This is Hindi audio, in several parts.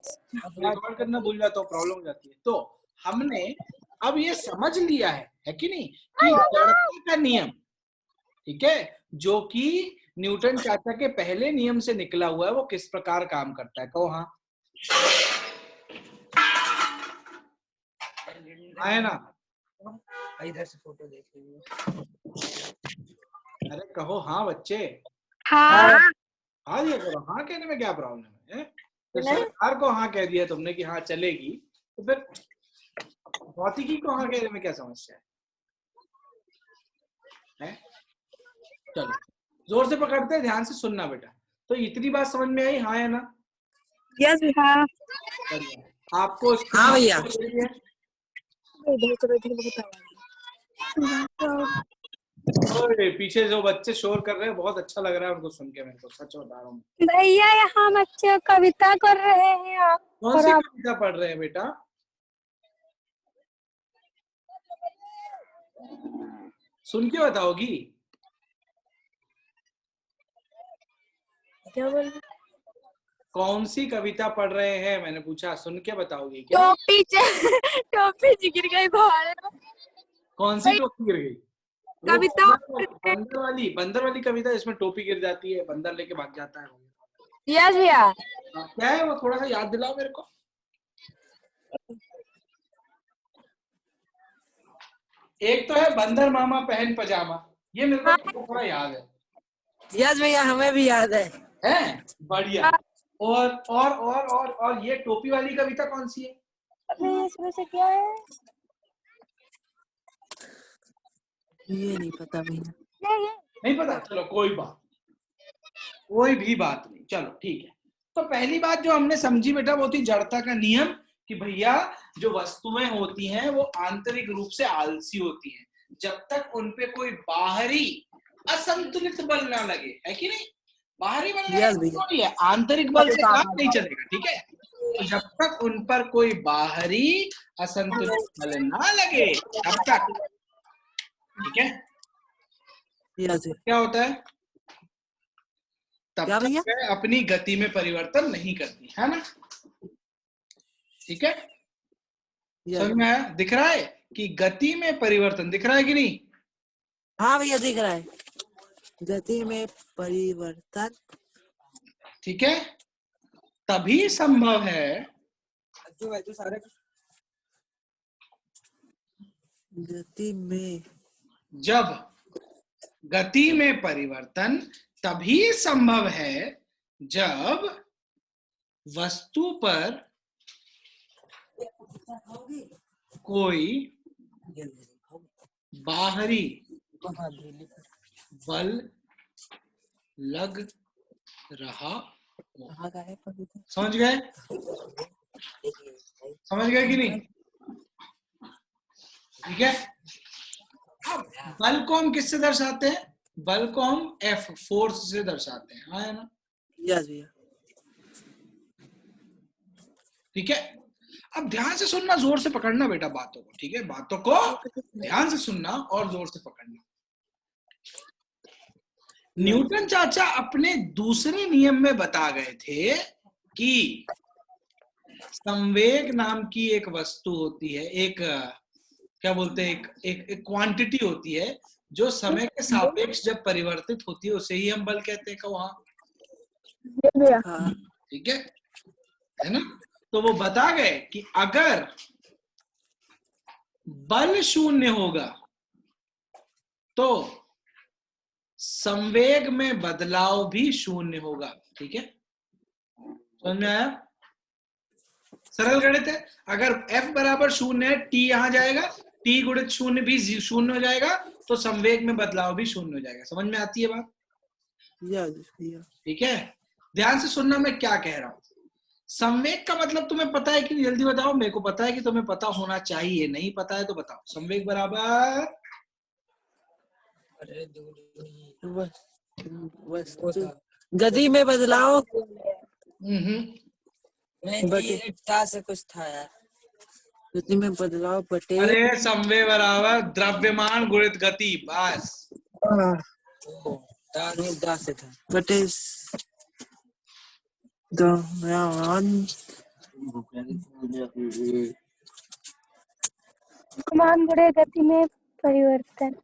रिकॉर्ड करना भूल जाता हूँ, प्रॉब्लम हो जाती है। तो हमने अब ये समझ लिया है कि नहीं, कि जड़ता का नियम, ठीक है, जो कि न्यूटन चाचा के पहले नियम से निकला हुआ है, वो किस प्रकार काम करता है। कहो हाँ, है ना? इधर से फोटो देख लीजिए। अरे कहो हाँ बच्चे, हाँ हाँ ये करो, हाँ कहने में क्या प्रॉब्लम है? तो सरकार को हाँ कह दिया तुमने कि हाँ चलेगी, तो फिर भौतिकी को हाँ कहने में क्या समस्या है? चलो जोर से पकड़ते हैं, ध्यान से सुनना बेटा। तो इतनी बात समझ में आई, हाँ या ना? यस हाँ आपको हाँ भैया। ओए, पीछे जो बच्चे शोर कर रहे हैं, बहुत अच्छा लग रहा है उनको सुन के, मेरे को सच बता रहा हूँ। भैया यहाँ बच्चे कविता कर रहे हैं आप। कौन सी कविता पढ़ रहे हैं बेटा? सुन के बताओगी? क्या बोल? कौन सी कविता पढ़ रहे हैं, मैंने पूछा, सुन के बताओगी क्या? टोपी गिर गई भाई। कौन सी टोपी गिर गई? कविता बंदर वाली कविता, जिसमें टोपी गिर जाती है, बंदर लेके भाग जाता है। यस भैया। क्या है वो, थोड़ा सा याद दिलाओ मेरे को। एक तो है बंदर मामा पहन पजामा, ये मेरे को थोड़ा याद है। यस भैया, हमें भी याद है। हैं? बढ़िया। और ये टोपी वाली कविता कौन सी है? इसमें से क्या है? ये नहीं पता भैया। नहीं पता? चलो कोई भी बात नहीं, चलो ठीक है। तो पहली बात जो हमने समझी बेटा, वो थी जड़ता का नियम, कि भैया जो वस्तुएं होती हैं वो आंतरिक रूप से आलसी होती हैं, जब तक उनपे कोई बाहरी असंतुलित बल ना लगे, है कि नहीं? बाहरी बल नहीं है, आंतरिक बल से काम नहीं चलेगा, ठीक है? तो जब तक उन पर कोई बाहरी असंतुलित बल ना लगे तब तक, ठीक है? क्या होता है? तब तक वह अपनी गति में परिवर्तन नहीं करती, है ना? ठीक है, समझ में आया? दिख रहा है कि गति में परिवर्तन दिख रहा है कि नहीं? हाँ भैया दिख रहा है, गति में परिवर्तन, ठीक है, तभी संभव है गति में, जब गति में परिवर्तन तभी संभव है जब वस्तु पर कोई बाहरी बल लग रहा हो। समझ गए? समझ गए कि नहीं? ठीक है, अब बल को हम किससे दर्शाते हैं? बल को हम F, फोर्स से दर्शाते हैं, हाँ है ना? यस भैया। ठीक है, अब ध्यान से सुनना, जोर से पकड़ना बेटा बातों को, ठीक है? बातों को ध्यान से सुनना और जोर से पकड़ना। न्यूटन चाचा अपने दूसरे नियम में बता गए थे कि संवेग नाम की एक वस्तु होती है, एक क्या बोलते हैं, एक क्वांटिटी होती है जो समय के सापेक्ष जब परिवर्तित होती है, उसे ही हम बल कहते हैं। कहो हाँ, ठीक है ना? तो वो बता गए कि अगर बल शून्य होगा तो संवेग में बदलाव भी शून्य होगा, ठीक है? समझ में आया? सरल गणित है। अगर F बराबर शून्य है, T यहां जाएगा, T गुणित शून्य भी शून्य हो जाएगा, तो संवेग में बदलाव भी शून्य हो जाएगा। समझ में आती है बात? ठीक है, ध्यान से सुनना मैं क्या कह रहा हूं। संवेग का मतलब तुम्हें पता है कि नहीं? जल्दी बताओ, मेरे को पता है कि तुम्हें पता होना चाहिए, नहीं पता है तो बताओ। संवेग बराबर गति में बदलाव, से कुछ था यार, गति में बदलाव बटे, अरे संवेग बराबर द्रव्यमान गुणित गति, बस। से था बटे द्रव्यमान क्रमांगुड़े गति में परिवर्तन।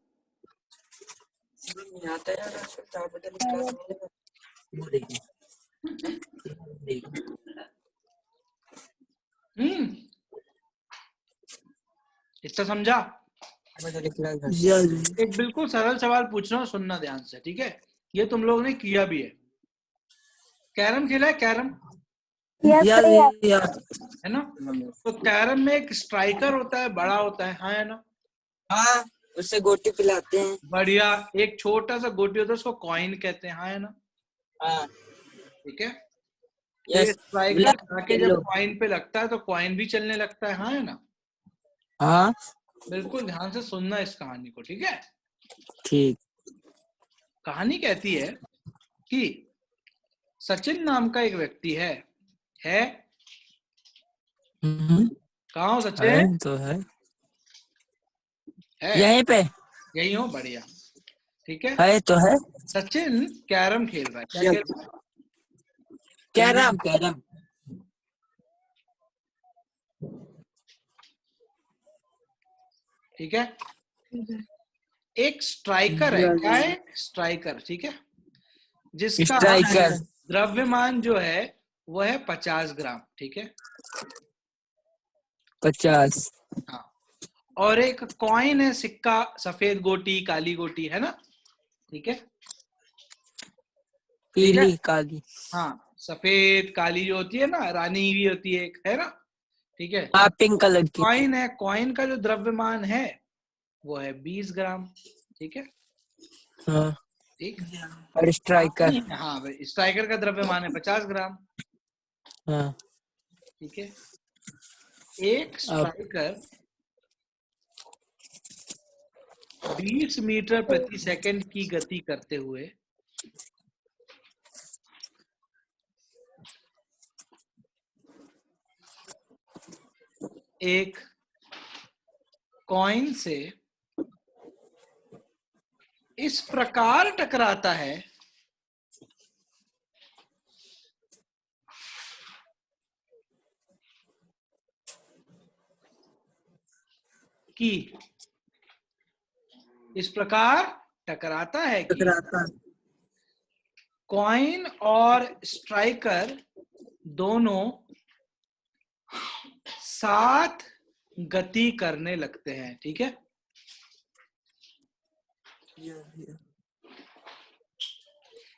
आता है यार आजकल 4 बजे क्लास मिलेगा। वो देखिए इतना समझा? एक बिल्कुल सरल सवाल पूछ रहा हूँ, सुनना ध्यान से, ठीक है? ये तुम लोग ने किया भी है। कैरम खेला है? कैरम है ना? तो कैरम में एक स्ट्राइकर होता है, बड़ा होता है, हाँ है ना? हाँ, उससे गोटी पिलाते हैं। बढ़िया। एक छोटा सा गोटी होता है, उसको कॉइन कहते हैं, हाँ है ना? हाँ, ठीक है। तो ये यस, स्ट्राइकर आके जब कॉइन पे लगता है तो कॉइन भी चलने लगता है, हाँ है ना? हाँ बिल्कुल ध्यान से सुनना इस कहानी को, ठीक है? ठीक। कहानी कहती है कि सचिन नाम का एक व्यक्ति है कहाँ हो सचिन? तो है है यहीं पे, यही हो, बढ़िया, ठीक है। तो है। सचिन कैरम खेल रहा है, क्या खेल रहा है? कैरम कैरम ठीक है। एक स्ट्राइकर है, क्या है? स्ट्राइकर, ठीक है, जिसका स्ट्राइकर द्रव्यमान जो है वो है 50 ग्राम, ठीक है। 50। हाँ, और एक कॉइन है, सिक्का, सफेद गोटी, काली गोटी, है ना? ठीक है, पीली काली। हाँ, सफेद काली जो होती है ना, रानी भी होती है एक, है ना? ठीक है। हाँ, पिंक कलर की। कॉइन है, कॉइन का जो द्रव्यमान है वो है 20 ग्राम, ठीक है। हाँ, ठीक। और स्ट्राइकर। हाँ भाई, स्ट्राइकर का द्रव्यमान है 50 ग्राम, हाँ, ठीक है। एक स्ट्राइकर 20 मीटर प्रति सेकंड की गति करते हुए एक कॉइन से इस प्रकार टकराता है कि इस प्रकार टकराता है कि कॉइन और स्ट्राइकर दोनों साथ गति करने लगते हैं, ठीक है।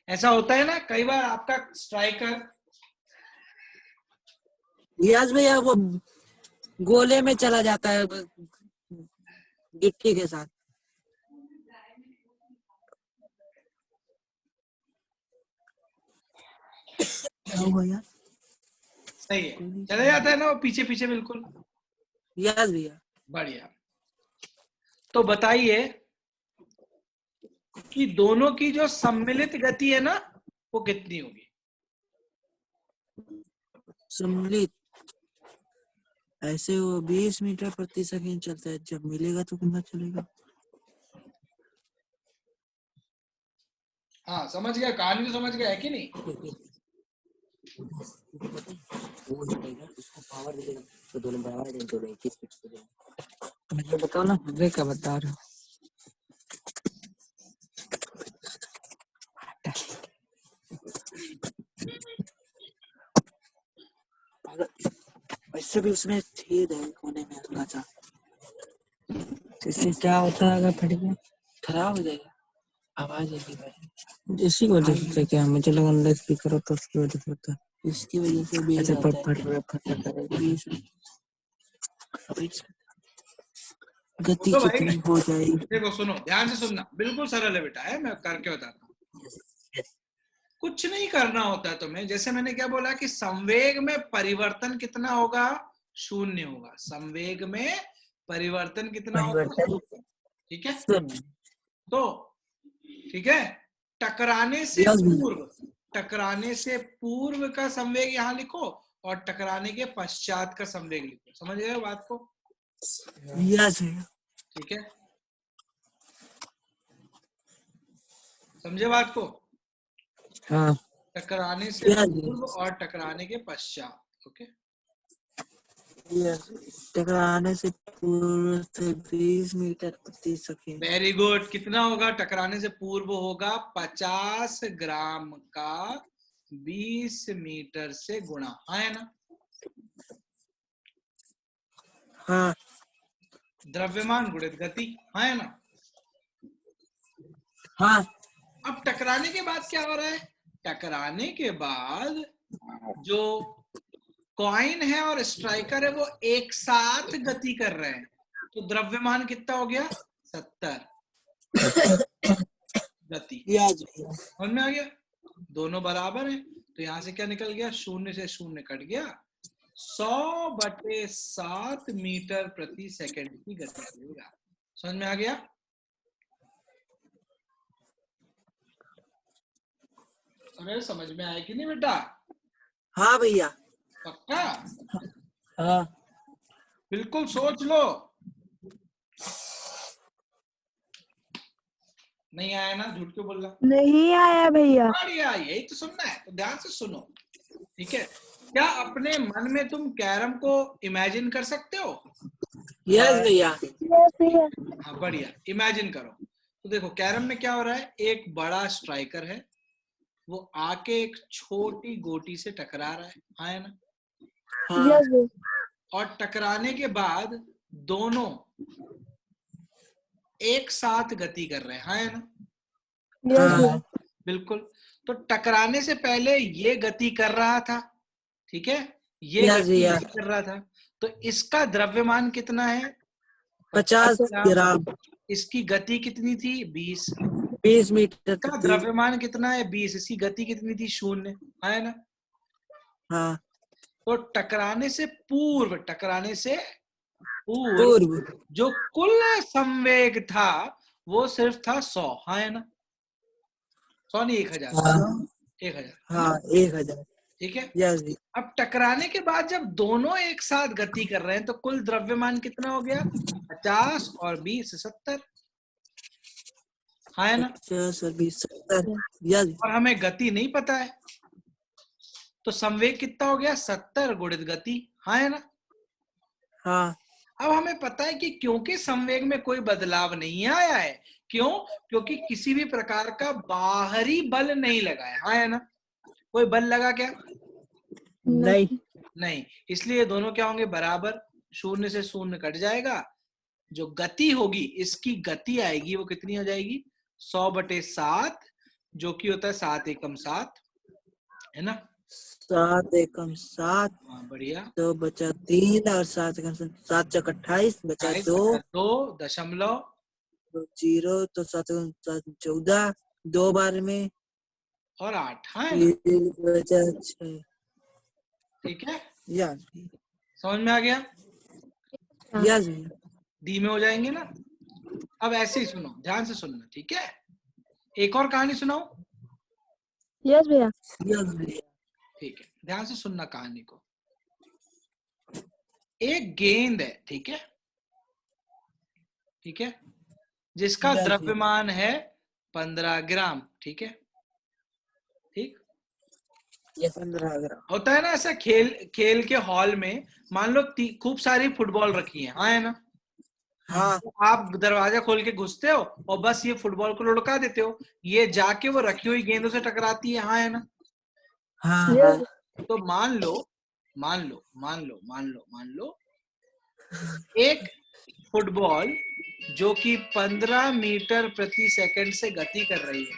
ऐसा होता है ना कई बार, आपका स्ट्राइकर रियाज भैया वो गोले में चला जाता है गिट्टी के साथ। भैया सही है, चला जाता है ना वो पीछे पीछे, बिल्कुल रियाज भैया बढ़िया। तो बताइए कि दोनों की जो सम्मिलित गति है ना वो कितनी होगी? सम्मिलित ऐसे वो 20 मीटर प्रति सेकंड चलता है, जब मिलेगा तो कितना चलेगा? हाँ समझ गया, कहानी तो समझ गया है कि नहीं? उसको पावर मिलेगा तो दोनों बराबर है, दोनों 21 फीट पे। मुझे बताओ ना, मुझे क्या बता रहे हो? वैसे भी उसमें छेद है कोने में हल्का सा, इससे क्या होता है अगर फट गया खराब हो जाएगा, आवाज आएगी। इसी वजह से क्या, मुझे लगा अंदर स्पीकर होता है उसकी वजह से होता है, इसकी वजह से भी अच्छा गति तो कितनी भाई हो जाएगी? देखो, सुनो ध्यान से सुनना, बिल्कुल सरल है बेटा, है, मैं करके बताता हूँ। कुछ नहीं करना होता है तुम्हें, जैसे मैंने क्या बोला कि संवेग में परिवर्तन कितना होगा? 0 होगा। संवेग में परिवर्तन कितना होगा? ठीक है। तो ठीक है, टकराने से पूर्व का संवेग यहां लिखो और टकराने के पश्चात का संवेग लिखो, समझ गए बात को? ठीक है, समझे बात को? हाँ, टकराने से पूर्व और टकराने के पश्चात, ओके। टकराने से पूर्व से 20 मीटर प्रति सेकंड। Very good. कितना होगा? टकराने से पूर्व होगा 50 ग्राम का 20 मीटर से गुणा, है ना? हाँ। द्रव्यमान गुणित गति, है ना? हाँ। अब टकराने के बाद क्या हो रहा है? टकराने के बाद जो कॉइन है और स्ट्राइकर है वो एक साथ गति कर रहे हैं, तो द्रव्यमान कितना हो गया? 70 गति। समझ में आ गया? दोनों बराबर हैं, तो यहां से क्या निकल गया? 0 से 0 कट गया। 100/7 मीटर प्रति सेकंड की गति करेगा। समझ में आ गया? अरे समझ में आया कि नहीं बेटा? हाँ भैया। पक्का? हाँ। बिल्कुल सोच लो। नहीं आया ना? झूठ क्यों बोल रहा? नहीं आया भैया। बढ़िया, यही तो सुनना है, तो ध्यान से सुनो, ठीक है? क्या अपने मन में तुम कैरम को इमेजिन कर सकते हो? यस भैया। यस भैया। हाँ बढ़िया, इमेजिन करो। तो देखो कैरम में क्या हो रहा है? एक बड़ा स्ट्राइकर है, वो आके एक छोटी गोटी से टकरा रहा है, हाँ है ना? हाँ। यस भैया। और टकराने के बाद दोनों एक साथ गति कर रहे हैं, हाँ है ना? यस भैया। बिल्कुल। तो टकराने से पहले ये गति कर रहा था, ठीक है? ये Yes, गति भैया। कर रहा था, तो इसका द्रव्यमान कितना है? 50 ग्राम। इसकी गति कितनी थी? 20 मीटर इसका प्रति। द्रव्यमान कितना है? 20 इसकी गति कितनी थी? 0, है ना? हाँ। तो टकराने से पूर्व जो कुल संवेग था वो सिर्फ था 100, है ना? 100 नहीं, 1000। हाँ। 1000। हाँ 1000। ठीक है? यस। अब टकराने के बाद जब दोनों एक साथ गति कर रहे हैं तो कुल द्रव्यमान कितना हो गया? 50 और 20 70, है ना? 50 और 20 70। यस। और हमें गति नहीं पता है, तो संवेग कितना हो गया? 70 गुणित गति, है ना? हाँ। अब हमें पता है कि क्योंकि संवेग में कोई बदलाव नहीं आया है, क्यों? क्योंकि किसी भी प्रकार का बाहरी बल नहीं लगा है ना? कोई बल लगा क्या? नहीं। इसलिए दोनों क्या होंगे? बराबर। 0 से 0 कट जाएगा। जो गति होगी, इसकी गति आएगी वो कितनी हो जाएगी? 100/7, जो कि होता है 7 एकम 7, है ना? 7 एकम 7। हाँ बढ़िया। तो बचा 3 और 7 एकम 7 चौक 28 बचा 2 दशमलव 0। तो 7 14 2 बार में और 8, है ना? बचा 6। ठीक है, यस। समझ में आ गया? यस। धीमे हो जाएंगे ना? अब ऐसे ही सुनो, ध्यान से सुनना, ठीक है? एक और कहानी सुनाओ। यस भैया। ठीक है, ध्यान से सुनना कहानी को। एक गेंद है, ठीक है? ठीक है, जिसका द्रव्यमान है 15 ग्राम, ठीक है? ठीक, ये 15 ग्राम होता है ना ऐसा खेल के हॉल में, मान लो खूब सारी फुटबॉल रखी है, हाँ है ना? हाँ। तो आप दरवाजा खोल के घुसते हो और बस ये फुटबॉल को लुढ़का देते हो, ये जाके वो रखी हुई गेंदों से टकराती है, हाँ है ना? हाँ। तो मान लो एक फुटबॉल जो कि 15 मीटर प्रति सेकंड से गति कर रही है,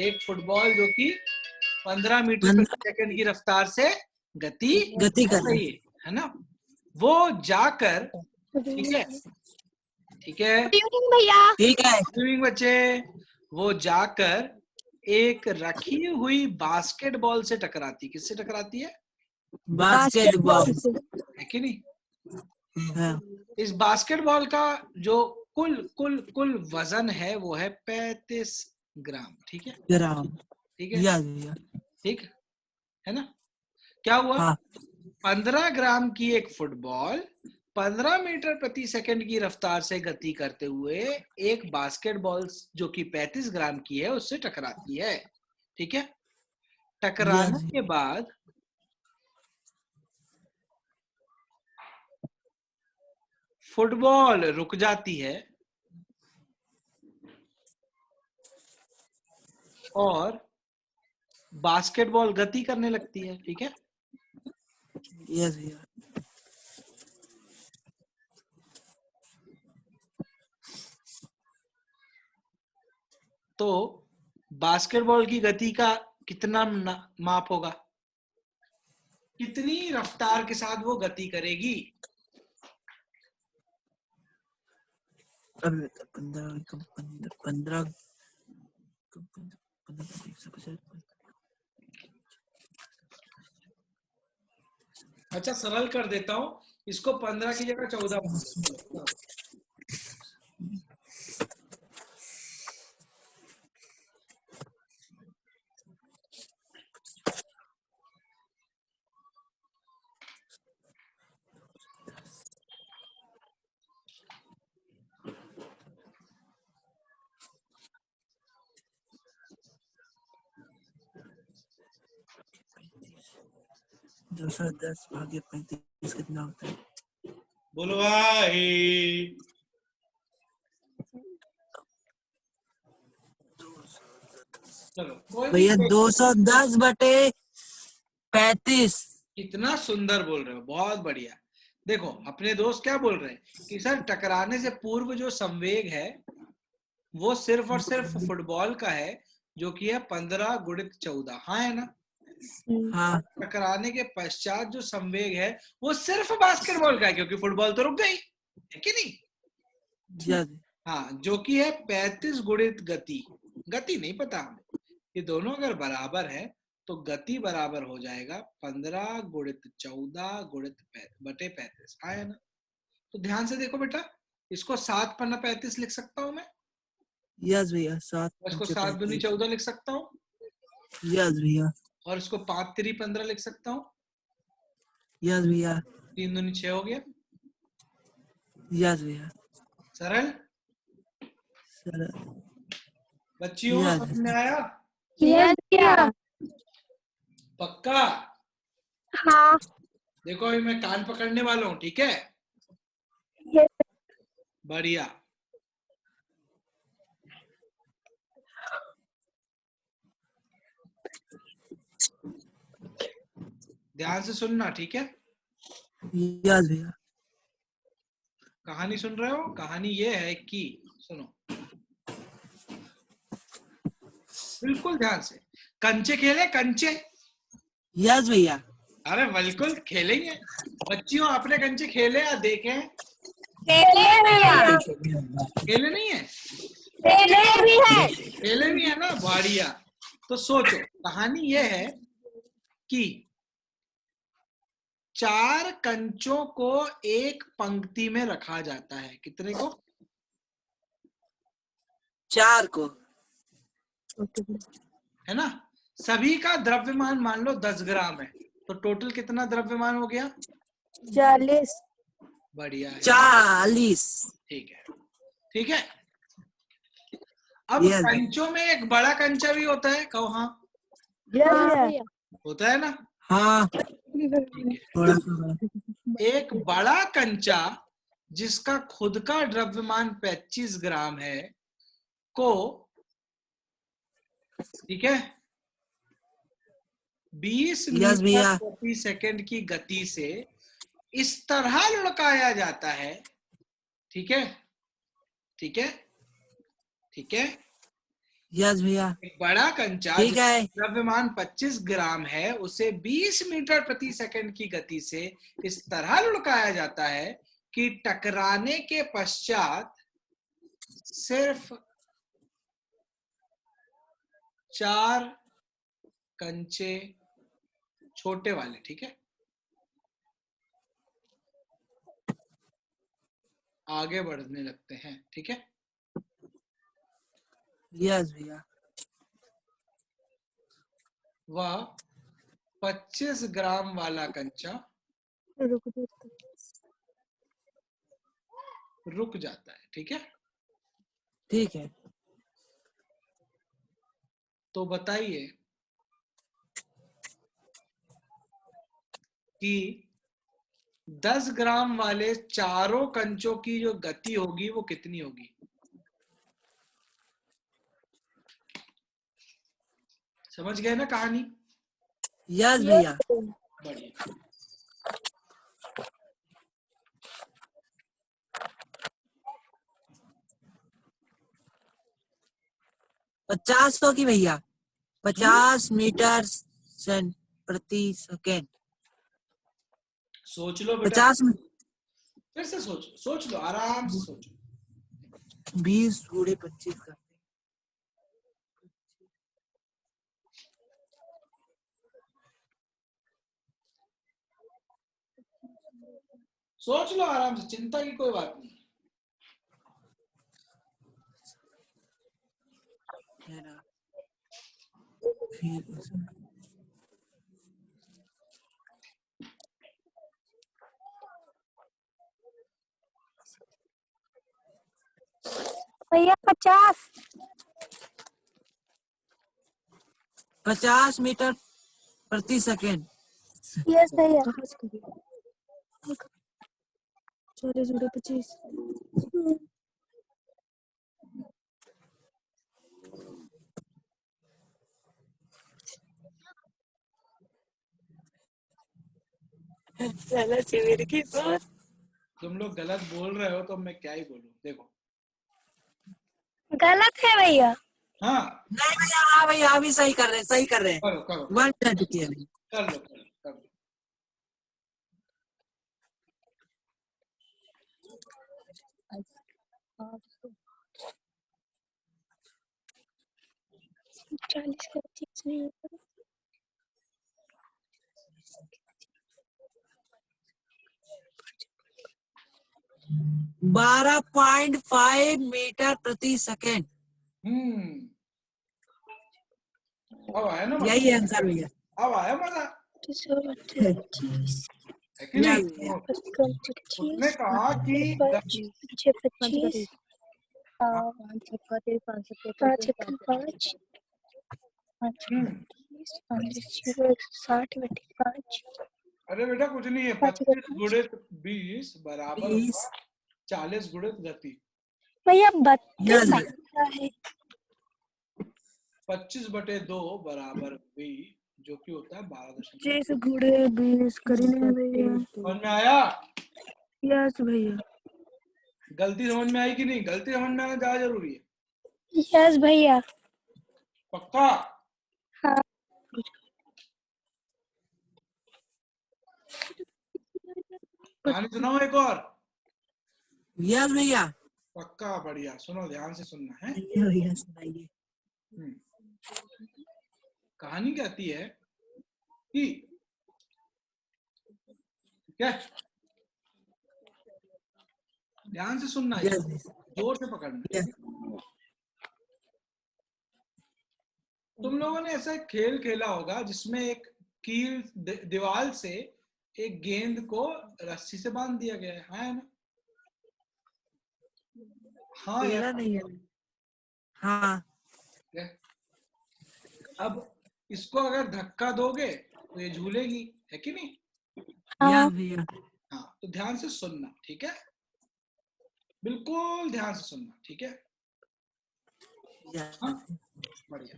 एक फुटबॉल जो कि 15 मीटर प्रति सेकंड की रफ्तार से गति कर रही है ना? वो जाकर, ठीक है भैया। ठीक है स्विमिंग बच्चे, वो जाकर एक रखी हुई बास्केटबॉल से टकराती। किससे टकराती है? बास्केटबॉल है कि नहीं? हाँ। इस बास्केटबॉल का जो कुल कुल कुल वजन है वो है 35 ग्राम, ठीक है? ग्राम। ठीक है, ठीक है ना? क्या हुआ? हाँ। 15 ग्राम की एक फुटबॉल 15 मीटर प्रति सेकंड की रफ्तार से गति करते हुए एक बास्केटबॉल जो कि 35 ग्राम की है उससे टकराती है, ठीक है? टकराने के बाद फुटबॉल रुक जाती है और बास्केटबॉल गति करने लगती है, ठीक है। यस भैया। तो बास्केटबॉल की गति का कितना माप होगा, कितनी रफ्तार के साथ वो गति करेगी? अब 15 अच्छा सरल कर देता हूं इसको, 15 की जगह 14 मान लो। दो 210 भागे 35 कितना होता है? बोलो भाई। चलो कोई भैया भी 210/35। कितना सुंदर बोल रहे हो, बहुत बढ़िया। देखो अपने दोस्त क्या बोल रहे हैं कि सर टकराने से पूर्व जो संवेग है वो सिर्फ और सिर्फ फुटबॉल का है, जो कि है 15 गुणित 14। हाँ है ना। हाँ टकराने के पश्चात जो संवेग है वो सिर्फ बास्केटबॉल का है, क्योंकि फुटबॉल तो रुक गई है कि नहीं। यस। हाँ, जो कि है 35 गुणित गति। गति नहीं पता हमें, ये दोनों अगर बराबर है तो गति बराबर हो जाएगा 15 गुणित 14 गुणित बटे 35। हाँ है ना। तो ध्यान से देखो बेटा, इसको 7 पन्ना 35 लिख सकता हूं मैं, यस भैया। 7 इसको 5 7 दूनी 35। 14 लिख सकता हूँ, यस भैया। और इसको 5 3 15 लिख सकता हूँ, यस भैया। 3 दूनी 6 हो गया। यस भैया। सरल सर बच्चियों, यस समझ में आया? यस भैया। पक्का? हाँ। देखो अभी मैं कान पकड़ने वाला हूँ, ठीक है। यस। बढ़िया। ध्यान से सुनना, ठीक है। यस भैया। कहानी सुन रहे हो? कहानी ये है कि सुनो बिल्कुल ध्यान से। कंचे खेले, कंचे? यस भैया। अरे बिल्कुल खेलेंगे। बच्चियों आपने कंचे खेले या देखे हैं? खेले भैया। खेले नहीं है? खेले भी है। खेले भी है ना, बढ़िया। तो सोचो कहानी ये है कि 4 कंचों को एक पंक्ति में रखा जाता है। कितने को? 4 को। है ना। सभी का द्रव्यमान मान लो 10 ग्राम है, तो टोटल कितना द्रव्यमान हो गया? 40। बढ़िया है। 40। ठीक है, ठीक है। अब यस कंचों में एक बड़ा कंचा भी होता है, कहो हाँ। भैया। होता है ना। हाँ। ठीक है। थोड़ा सा एक बड़ा कंचा जिसका खुद का द्रव्यमान 25 ग्राम है को, ठीक है, 20 यस मीटर भैया। प्रति सेकंड की गति से इस तरह लुढ़काया जाता है, ठीक है, ठीक है, ठीक है। यस भैया। एक बड़ा कंचा ठीक जिसका है। द्रव्यमान 25 ग्राम है उसे 20 मीटर प्रति सेकंड की गति से इस तरह लुढ़काया जाता है कि टकराने के पश्चात सिर्फ 4 कंचे, छोटे वाले, ठीक है, आगे बढ़ने लगते हैं, ठीक है। यस भैया। वह 25 ग्राम वाला कंचा रुक जाता है, ठीक है। ठीक है। तो बताइए कि 10 ग्राम वाले चारों कंचों की जो गति होगी वो कितनी होगी? समझ गए ना कहानी? यस भैया। बढ़िया। पचास की भैया, 50 मीटर प्रति सेकेंड। सोच लो बेटा, 50 फिर से सोच लो, आराम से सोचो। 20 गुणे 25 का सोच लो आराम से, चिंता की कोई बात नहीं। है ना। फिर भैया 50। 50 मीटर प्रति सेकेंड। यस भैया। 40 गुणे 25। चलो चिविर की सोच। तुम लोग गलत बोल रहे हो तो मैं क्या ही बोलूं। देखो, गलत है भैया। हाँ, नहीं भैया, हाँ भैया, अभी सही कर रहे हैं, सही कर रहे हैं। करो करो 1 मिनट की है। कर लो कर लो कर लो। चालीस का 25 नहीं होता। 12.5 मीटर प्रति सेकेंड। अब आया ना मजा? यही आंसर भैया। अब आया मजा? 25 है कि नहीं? उसने 25 कहा कि 25 5 5 60 बटे 5। अरे बेटा कुछ नहीं है, 25 गुणे 20 बराबर 20 40 गुणे गति। भैया यस 32 भैया। है। 25 बटे 2 बराबर 20, जो कि होता है 12। 25 गुणे 20 करीने भैया। समझ में आया? यस भैया। गलती समझ में आई कि नहीं? गलती समझ में आना ज्यादा जरूरी है। यस भैया। पक्का? हाँ। कहानी सुनाओ एक और। यस भैया। पक्का? बढ़िया, सुनो, ध्यान से सुनना है। भैया सुनाइए। कहानी कहती है कि क्या, ध्यान से सुनना है, यस जोर से पकड़ना है। यस। तुम लोगों ने ऐसा एक खेल खेला होगा जिसमें एक कील दीवार से एक गेंद को रस्सी से बांध दिया गया है, हाँ ना? हाँ खेला यार, नहीं है। हाँ। अब इसको अगर धक्का दोगे तो ये झूलेगी, है कि नहीं? यस भैया। हाँ, तो ध्यान से सुनना, ठीक है? बिल्कुल ध्यान से सुनना, ठीक है? हाँ, बढ़िया।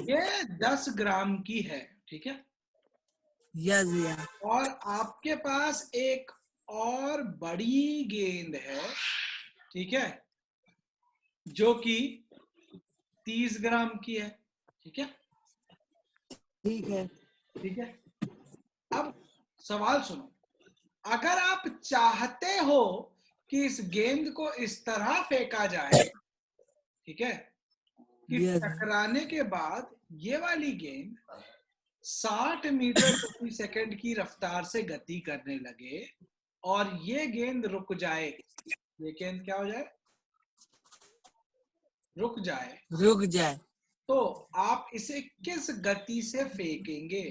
ये 10 ग्राम की है, ठीक है? यस भैया। और आपके पास एक और बड़ी गेंद है, ठीक है, जो कि 30 ग्राम की है, ठीक है? ठीक है। ठीक है, अब सवाल सुनो। अगर आप चाहते हो कि इस गेंद को इस तरह फेंका जाए, ठीक है, कि टकराने के बाद ये वाली गेंद 60 मीटर प्रति सेकंड की रफ्तार से गति करने लगे और ये गेंद रुक जाए, ये गेंद क्या हो जाए? रुक जाए, रुक जाए। तो आप इसे किस गति से फेंकेंगे?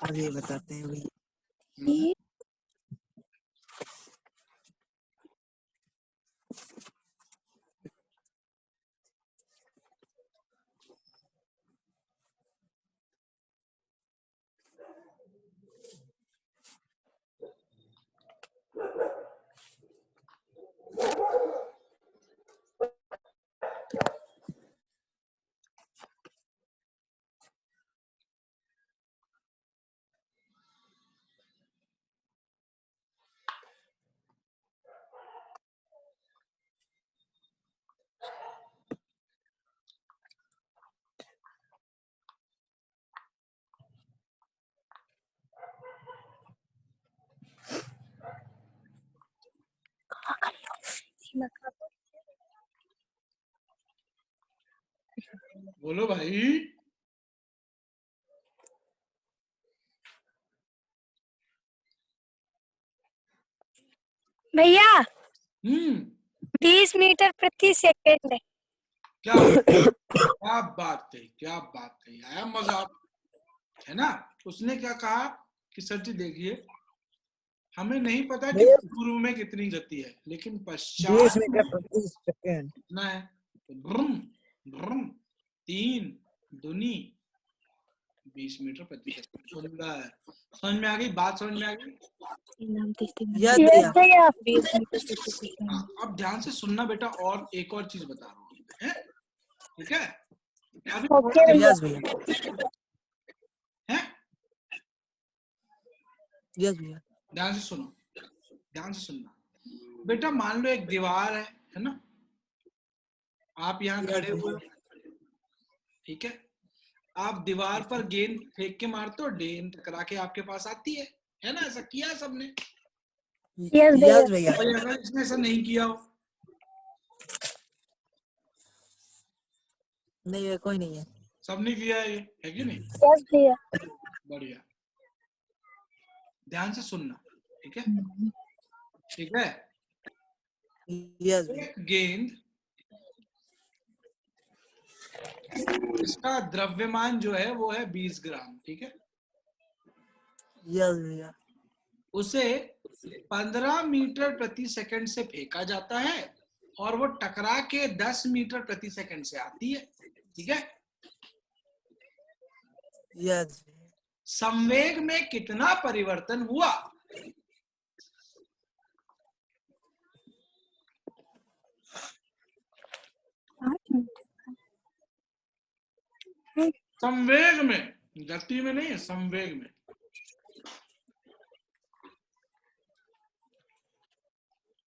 आगे बताते हैं भैया। बोलो भाई। भैया 20 मीटर प्रति सेकंड है। क्या क्या बात कही, क्या बात कही, आया मजा, है ना। उसने क्या कहा कि सर जी देखिए, हमें नहीं पता कि पूर्व में कितनी गति है, लेकिन 20 पश्चात मीटर प्रति सेकंड कितना है, तो ब्रुम ब्रुम 3 दूनी 20 मीटर प्रति सेकंड। सुंदर, समझ में आ गई बात, समझ में आ गई। यस यस भैया भैया। हाँ, अब ध्यान से सुनना बेटा, और एक और चीज बता रहा हूँ, है ठीक है। अभी ओके भैया। यस भैया है, यस भैया ध्यान से सुनो, ध्यान से सुनना बेटा। मान लो एक दीवार है ना, आप यहाँ खड़े हुए हो, ठीक है। आप दीवार पर गेंद फेंक के मारते हो, गेंद टकरा के आपके पास आती है ना। ऐसा किया है सबने। यस भैया। यस भैया और अगर इसने ऐसा नहीं किया हो, नहीं भैया कोई नहीं है। सबने किया है, ये है कि नहीं। यस भैया। बढ़िया, ध्यान से सुनना, ठीक है, ठीक है। यस भैया एक गेंद, इसका द्रव्यमान जो है वो है 20 ग्राम, ठीक है। यस भैया उसे 15 मीटर प्रति सेकंड से फेंका जाता है और वो टकरा के 10 मीटर प्रति सेकंड से आती है, ठीक है। यस संवेग में कितना परिवर्तन हुआ? संवेग में, गति में नहीं है, संवेग में।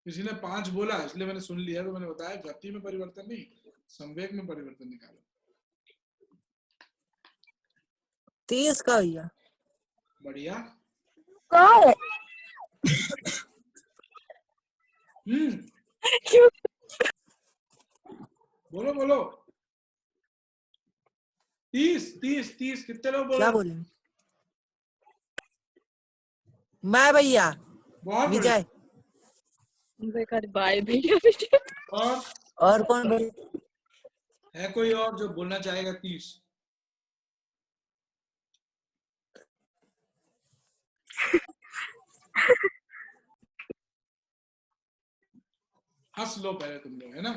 किसी ने 5 बोला इसलिए मैंने सुन लिया, तो मैंने बताया गति में परिवर्तन नहीं, संवेग में परिवर्तन निकालो। 30 का भैया। बढ़िया। कौन? बोलो बोलो। 30 कितने लोग बोल क्या रहे? बोले मैं भैया बहुत विजय बाय भैया। और कौन भैया? है कोई और जो बोलना चाहेगा? 30। हंस लो पहले तुम लोग, है ना।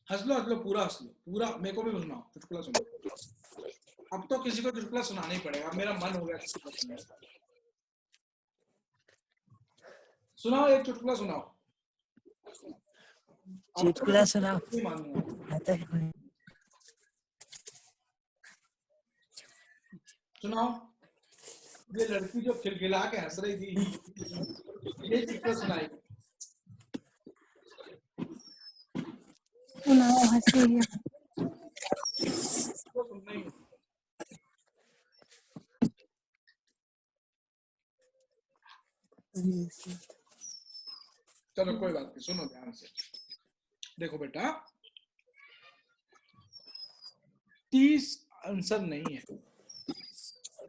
हंस लो पूरा हंस लो, पूरा। मेरे को भी सुनाओ, चुटकुला सुनाओ। अब तो किसी को चुटकुला सुनाना ही पड़ेगा, मेरा मन हो गया किसी को सुनाने का। सुनाओ, एक चुटकुला सुनाओ। चुटकुला सुनाओ। नहीं मानूंगा। सुनाओ। ये लड़की जो खिलखिला के हंस रही थी, ये चुटकुला सुनाई। सुनाओ, हंस रही है। वो सुनना ही है। चलो कोई बात नहीं, सुनो ध्यान से। देखो बेटा, 30 आंसर नहीं है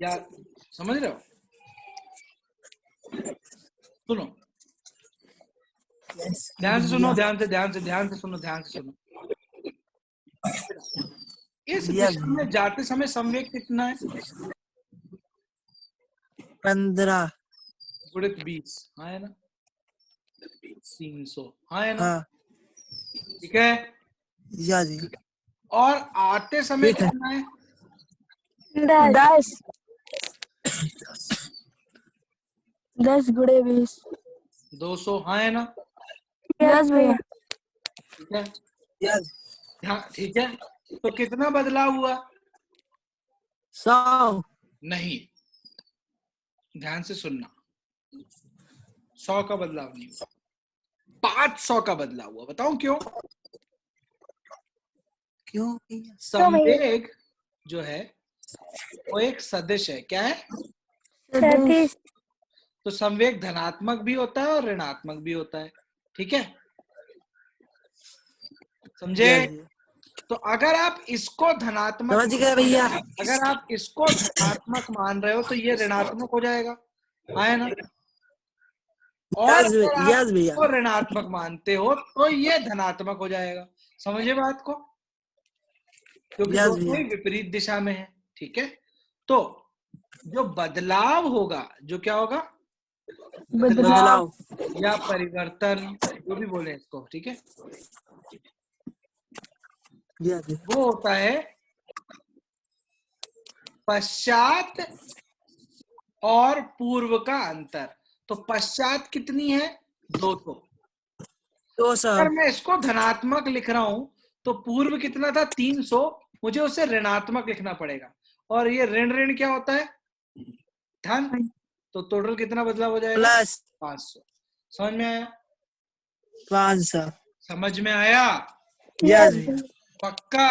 यार, समझ रहे हो। सुनो ध्यान से, सुनो ध्यान से, ध्यान से सुनो, ध्यान से सुनो। इस दिशा में जाते समय संवेग कितना है? 15 गुणित 20, हाँ है ना। 300, हाँ है ना। हाँ ठीक है। या जी और आते समय ठीक है। कितना है? 10 10 गुणे 20। 200, हाँ है ना। यस भैया। ठीक है, यस हाँ ठीक है। तो कितना बदलाव हुआ? 100 नहीं, ध्यान से सुनना। 100 का बदलाव नहीं हुआ, 500 का बदलाव हुआ। बताऊं क्यों? क्यों? संवेग जो है वो एक सदिश है। क्या है? सदिश। तो संवेग धनात्मक भी होता है और ऋणात्मक भी होता है, ठीक है, समझे? यस भैया, तो अगर आप इसको धनात्मक, समझ गए भैया। अगर आप इसको धनात्मक मान रहे हो तो ये ऋणात्मक हो जाएगा, है ना? और यस अगर आप यस भैया, इसको ऋणात्मक मानते हो तो ये धनात्मक हो जाएगा, समझे बात को? क्योंकि यस दोनों ही भैया, विपरीत दिशा में है, ठीक है। तो जो बदलाव होगा, जो क्या होगा, बदलाव, या परिवर्तन, जो भी बोले इसको, ठीक है, यस भैया, वो होता है पश्चात और पूर्व का अंतर। तो पश्चात कितनी है, 200। 200, अगर मैं इसको धनात्मक लिख रहा हूं तो पूर्व कितना था, 300, मुझे उसे ऋणात्मक लिखना पड़ेगा। और ये ऋण ऋण क्या होता है, धन, तो टोटल कितना बदलाव हो जाएगा, प्लस 500। समझ में आया? 500, समझ में आया? यस भैया, पक्का?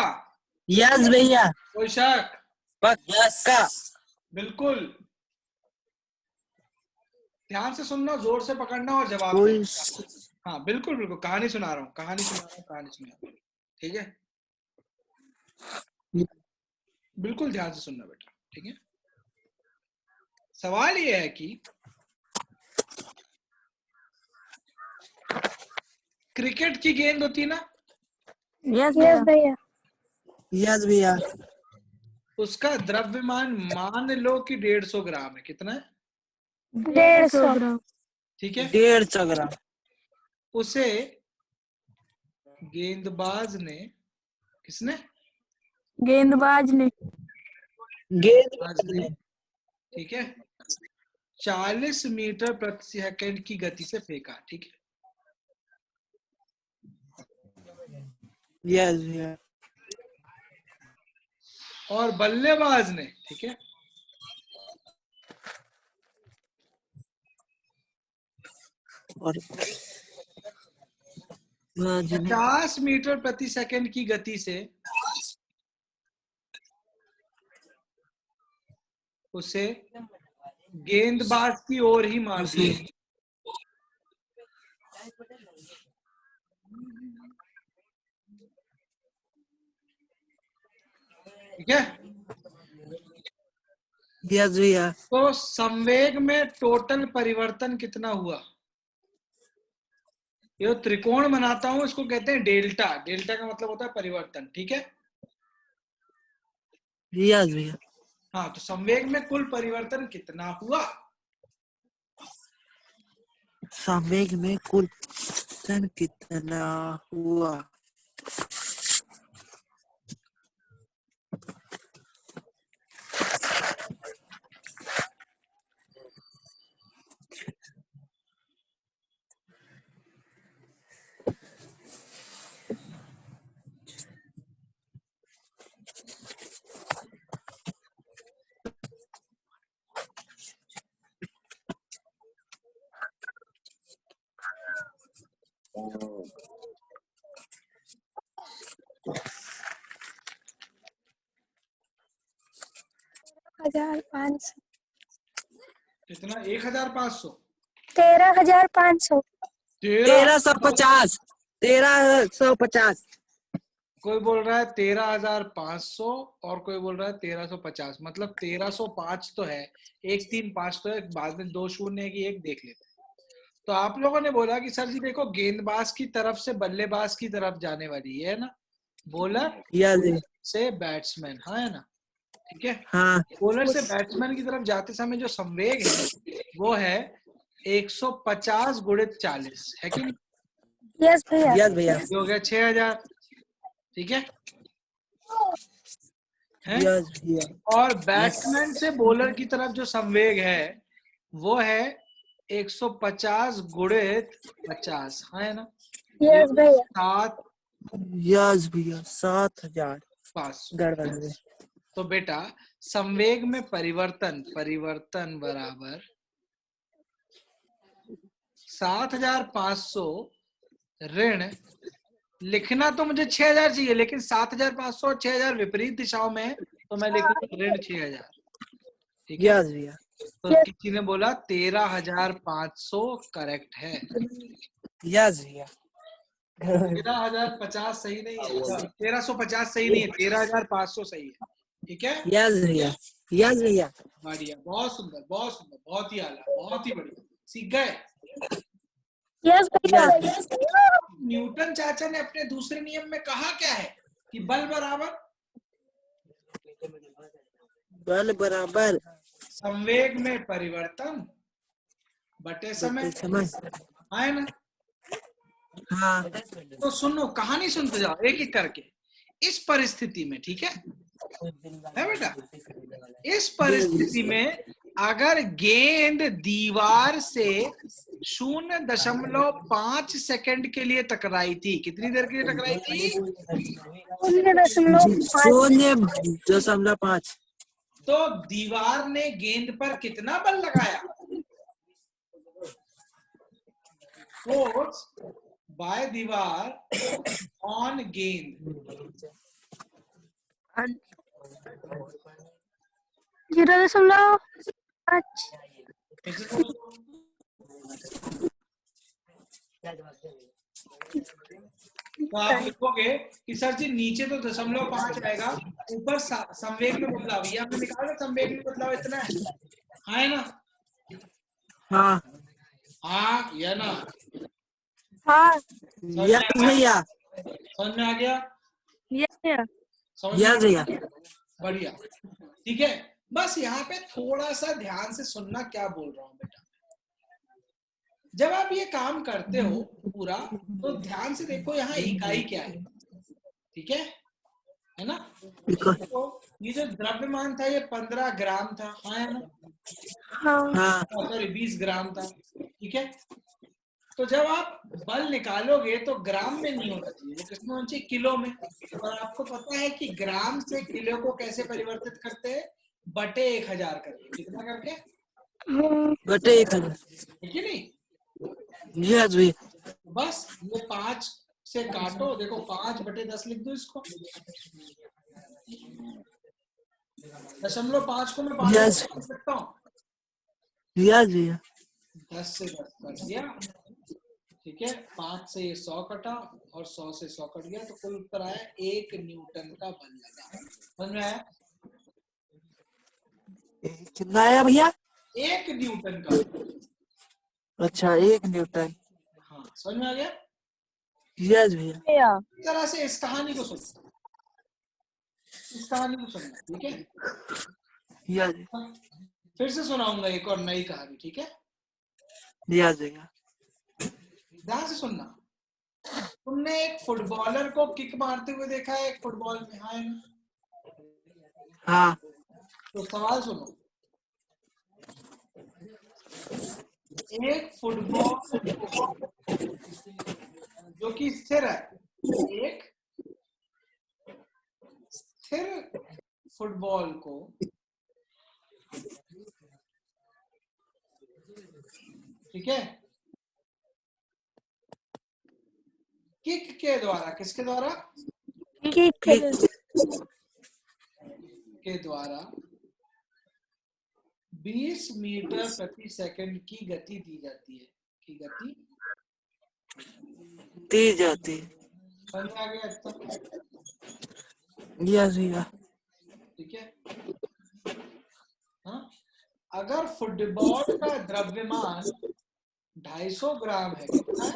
यस भैया, कोई शक? पक्का, बिल्कुल। ध्यान से सुनना, जोर से पकड़ना और जवाब कोई देना। हाँ बिल्कुल बिल्कुल, कहानी सुना रहा हूँ, कहानी सुना रहा हूँ, कहानी सुना रहा हूँ, ठीक है, बिल्कुल ध्यान से सुनना बेटा, ठीक है। सवाल ये है कि क्रिकेट की गेंद होती है ना, यस यस भैया। भैया। यस भैया, उसका द्रव्यमान मान लो कि 150 ग्राम है, कितना है, 150 ग्राम। ठीक है। 150 ग्राम, उसे गेंदबाज ने, किसने, गेंदबाज ने आज ने, ठीक है, 40 मीटर प्रति सेकंड की गति से फेंका, ठीक है। यस भैया, और बल्लेबाज ने, ठीक है, और 50 मीटर प्रति सेकंड की गति से उसे गेंदबाज की ओर ही मार दिया, ठीक है। यस भैया, तो संवेग में टोटल परिवर्तन कितना हुआ, ये त्रिकोण बनाता हूं, इसको कहते हैं डेल्टा। डेल्टा का मतलब होता है परिवर्तन, ठीक है। यस भैया, हाँ, तो संवेग में कुल परिवर्तन कितना हुआ, संवेग में कुल परिवर्तन कितना हुआ, हजार 500, कितना, 1500, 13,500, 1350, 1350, कोई बोल रहा है 13,500 और कोई बोल रहा है 1350, मतलब 1305 तो है, 135 तो है, बाद में 2 शून्य है कि 1 देख लेते हैं। तो आप लोगों ने बोला कि सर जी देखो, गेंदबाज की तरफ से बल्लेबाज की तरफ जाने वाली है ना, बॉलर यस से बैट्समैन, हाँ है ना, ठीक है। हाँ, बॉलर से बैट्समैन की तरफ जाते समय जो संवेग है वो है 150 गुणित 40, है कि नहीं, यस भैया। यस भैया, ये हो गया 6000, ठीक है, हैं? यस भैया, और बैट्समैन से बॉलर की तरफ जो संवेग है वो है 150 गुणित 50, हाँ है ना, यस भैया। 7,500। यस भैया, 7000 गड़बड़ है। तो बेटा संवेग में परिवर्तन बराबर 7,500 ऋण, लिखना तो मुझे 6,000 चाहिए, लेकिन 7,500 और 6,000 विपरीत दिशाओं में है, तो मैं लिखूंगा ऋण 6,000, ठीक है। यस भैया, तो Yes. किसी ने बोला 13,500 करेक्ट है। यस भैया 13,050 सही नहीं है, 1350 सही नहीं है, 13,500 सही है। ठीक है, यस भैया यस भैया बढ़िया, बहुत सुंदर, बहुत सुंदर, बहुत ही आला, बहुत ही बढ़िया, सीख गए। Yes, भैया। न्यूटन चाचा ने अपने दूसरे नियम में कहा क्या है कि बल बराबर संवेग में परिवर्तन बटे समय, समझ है ना। हाँ तो सुनो, कहानी सुनते जाओ एक एक करके। इस परिस्थिति में, ठीक है बेटा, इस परिस्थिति में अगर गेंद दीवार से 0.5 सेकंड के लिए टकराई थी, कितनी देर के लिए टकराई थी? 0.5 तो दीवार ने गेंद पर कितना बल लगाया? फोर्स बाय दीवार ऑन गेंद 0.5। तो आप लिखोगे कि सर जी नीचे तो 0.5 आएगा, ऊपर संवेग में बदलाव, ये हमने निकाला संवेग में बदलाव इतना है ना? हाँ हाँ या ना? हाँ। यस भैया समझ में आ गया? Yes, भैया। समझ में आ यस भैया गया? बढ़िया, ठीक है। बस यहाँ पे थोड़ा सा ध्यान से सुनना क्या बोल रहा हूँ बेटा। जब आप ये काम करते हो पूरा, तो ध्यान से देखो यहाँ इकाई क्या है, ठीक है ना? तो ये जो द्रव्यमान था ये 15 ग्राम था, हाँ है ना? हाँ सॉरी 20 ग्राम था, ठीक है। तो जब आप बल निकालोगे तो ग्राम में नहीं होना चाहिए, वो किसमें होना चाहिए? किलो में। और आपको पता है कि ग्राम से किलो को कैसे परिवर्तित करते हैं? बटे 1000 करके। कितना करके? बटे 1000। ठीक है नहीं? यस भैया बस ये 5 से काटो, देखो 5/10 लिख दो इसको। 0.5 को मैं 5 Yes. लिख सकता हूँ। यस भैया 10 से 10 कट गया, ठीक है। 5 से ये 100 कटा और 100 से 100 कट गया, तो कुल उत्तर आया 1 न्यूटन का बल लगा। समझ में आया? कितना आया भैया? 1 न्यूटन का। अच्छा 1 न्यूटन। हाँ, समझ में आ गया? यस भैया इस तरह से इस कहानी को सुनना, इस कहानी को सुनना, ठीक है। यस फिर से सुनाऊंगा एक और नई कहानी, ठीक है। यस भैया ध्यान से सुनना। तुमने एक फुटबॉलर को किक मारते हुए देखा है एक फुटबॉल में, हाँ है ना? हाँ तो सवाल सुनो, एक फुटबॉल जो कि स्थिर है, एक स्थिर फुटबॉल को ठीक है किक के द्वारा, किसके द्वारा? के द्वारा 20 मीटर प्रति सेकंड की गति दी जाती है, की गति दी जाती है। समझ में आ गया अब तक? यस भैया ठीक है। हाँ, अगर फुटबॉल का द्रव्यमान 250 ग्राम है, कितना है?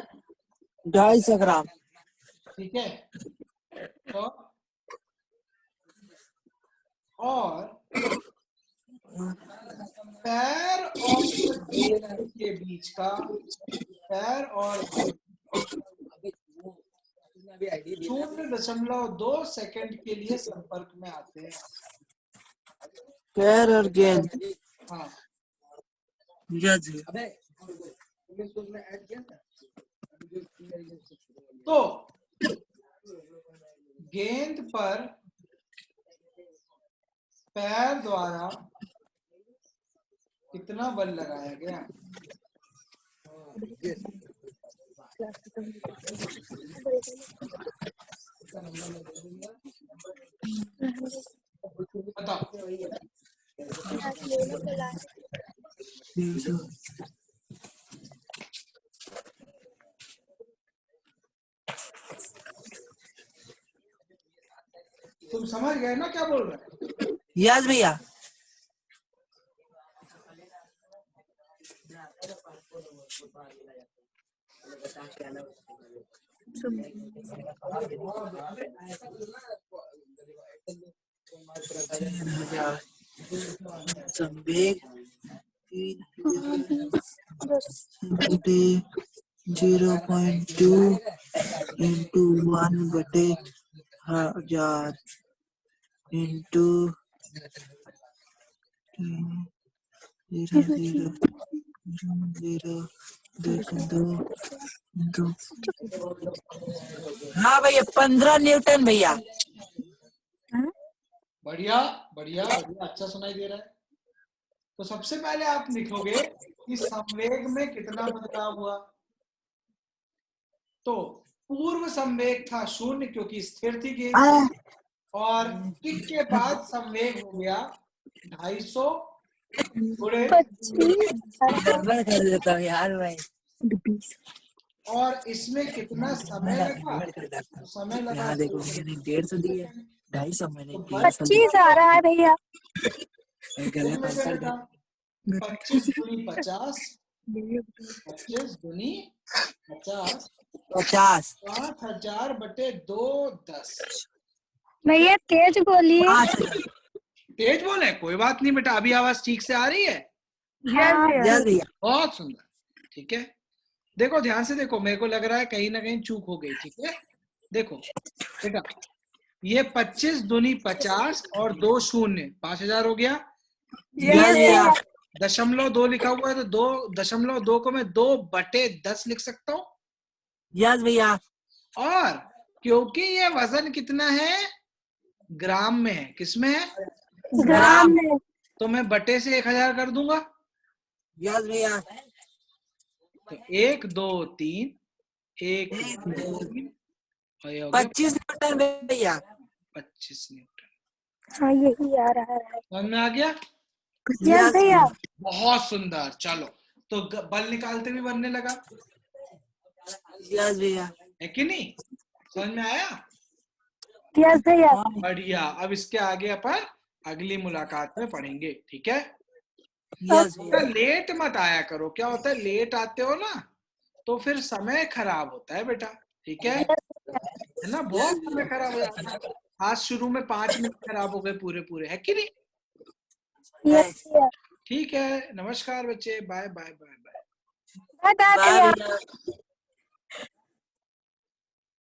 250 ग्राम। ठीक है। तो और पैर और गेंद के बीच का, पैर और 0.2 सेकंड के लिए संपर्क में आते हैं। पैर और गेंद। हाँ, यस तो गेंद पर पैर द्वारा कितना बल लगाया गया? बताओ। तुम समझ गए ना क्या बोल रहे हैं? यस भैया। संवेग 0.2 into 1/1000 into 0.002 हाँ भैया 15 न्यूटन भैया। बढ़िया बढ़िया बढ़िया, अच्छा सुनाई दे रहा है। तो सबसे पहले आप लिखोगे कि संवेग में कितना बदलाव हुआ। तो पूर्व संवेग था 0 क्योंकि स्थिर थी गेंद, और किक के बाद संवेग हो गया 250 गुणे, 25 गड़बड़ कर देता हूँ यार भाई। और इसमें कितना समय लगा? गड़बड़ कर देता हूँ। समय लगा यहाँ देखो मैंने 150 दिए, 250 मैंने 300 दिए। 25 आ रहा है भैया। गलत आंसर दे। 25 दूनी 50, 25 दूनी 50, 50 5000/2 10। भैया तेज बोलिए। 5000। तेज बोले, कोई बात नहीं बेटा, अभी आवाज ठीक से आ रही है। हाँ यस भैया। बहुत सुंदर, ठीक है। देखो ध्यान से देखो, मेरे को लग रहा है कहीं ना कहीं चूक हो गई, ठीक है। देखो बेटा, ये 25 दूनी 50 और 2 शून्य 5000 हो गया। यस भैया। 0.2 लिखा हुआ है, तो 2.2 को मैं 2/10 लिख सकता हूँ। यस भैया। और क्योंकि ये वजन कितना है, ग्राम में है, किसमें है, ग्राम में। तो मैं बटे से 1000 कर दूंगा। यस भैया। तो 1 2 3 1 2 3 और ये हो गया 25 न्यूटन भैया। 25 न्यूटन। हाँ यही आ रहा है। समझ में आ गया? यस भैया। बहुत सुंदर। चलो, तो बल निकालते भी बनने लगा, यस भैया। है कि नहीं? समझ में आया? यस भैया। बढ़िया। अब इसके आगे अपन अगली मुलाकात में पढ़ेंगे, ठीक है। यस तो भैया। लेट मत आया करो, क्या होता है लेट आते हो ना तो फिर समय खराब होता है बेटा, ठीक है ना। बहुत समय खराब हो जाता है। आज शुरू में 5 मिनट खराब हो गए पूरे पूरे, है कि नहीं? यस भैया। ठीक है, नमस्कार बच्चे, bye bye bye bye. Bye bye bye भैया। भैया।